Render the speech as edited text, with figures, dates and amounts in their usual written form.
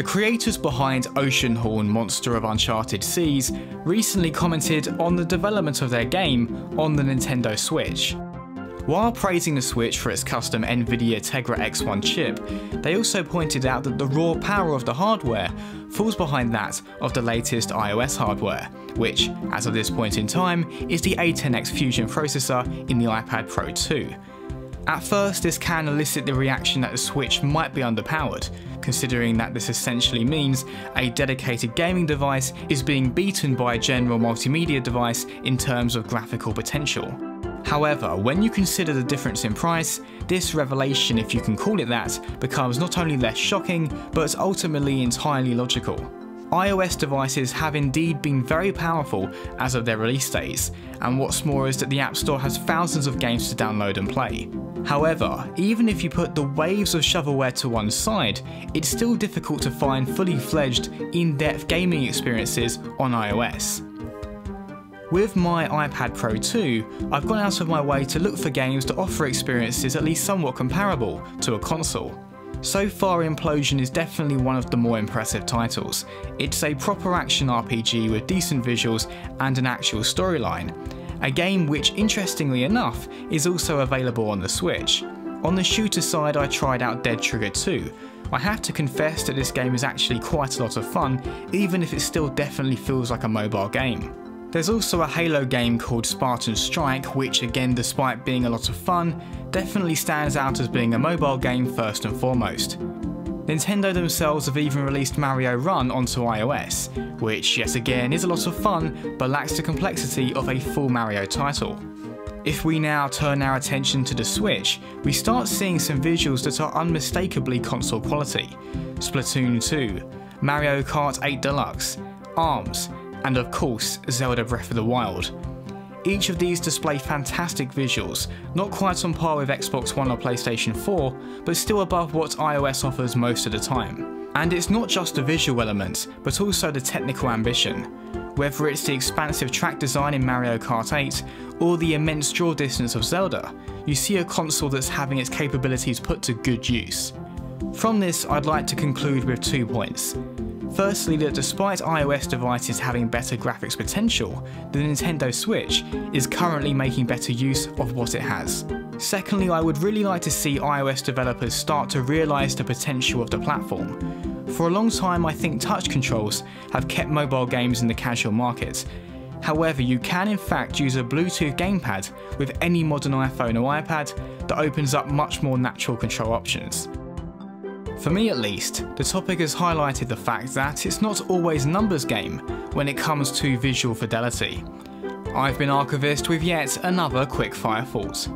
The creators behind Oceanhorn: Monster of Uncharted Seas recently commented on the development of their game on the Nintendo Switch. While praising the Switch for its custom Nvidia Tegra X1 chip, they also pointed out that the raw power of the hardware falls behind that of the latest iOS hardware, which, as of this point in time, is the A10X Fusion processor in the iPad Pro 2. At first, this can elicit the reaction that the Switch might be underpowered, considering that this essentially means a dedicated gaming device is being beaten by a general multimedia device in terms of graphical potential. However, when you consider the difference in price, this revelation, if you can call it that, becomes not only less shocking, but ultimately entirely logical. iOS devices have indeed been very powerful as of their release days, and what's more is that the App Store has thousands of games to download and play. However, even if you put the waves of shovelware to one side, it's still difficult to find fully fledged, in-depth gaming experiences on iOS. With my iPad Pro 2, I've gone out of my way to look for games that offer experiences at least somewhat comparable to a console. So far, Implosion is definitely one of the more impressive titles. It's a proper action RPG with decent visuals and an actual storyline. A game which, interestingly enough, is also available on the Switch. On the shooter side, I tried out Dead Trigger 2. I have to confess that this game is actually quite a lot of fun, even if it still definitely feels like a mobile game. There's also a Halo game called Spartan Strike, which again, despite being a lot of fun, definitely stands out as being a mobile game first and foremost. Nintendo themselves have even released Mario Run onto iOS, which yet again is a lot of fun, but lacks the complexity of a full Mario title. If we now turn our attention to the Switch, we start seeing some visuals that are unmistakably console quality. Splatoon 2, Mario Kart 8 Deluxe, ARMS, and of course Zelda Breath of the Wild. Each of these display fantastic visuals, not quite on par with Xbox One or PlayStation 4, but still above what iOS offers most of the time. And it's not just the visual elements, but also the technical ambition. Whether it's the expansive track design in Mario Kart 8, or the immense draw distance of Zelda, you see a console that's having its capabilities put to good use. From this, I'd like to conclude with 2 points. Firstly, that despite iOS devices having better graphics potential, the Nintendo Switch is currently making better use of what it has. Secondly, I would really like to see iOS developers start to realise the potential of the platform. For a long time, I think touch controls have kept mobile games in the casual market. However, you can in fact use a Bluetooth gamepad with any modern iPhone or iPad that opens up much more natural control options. For me at least, the topic has highlighted the fact that it's not always a numbers game when it comes to visual fidelity. I've been Archivist with yet another quickfire thought.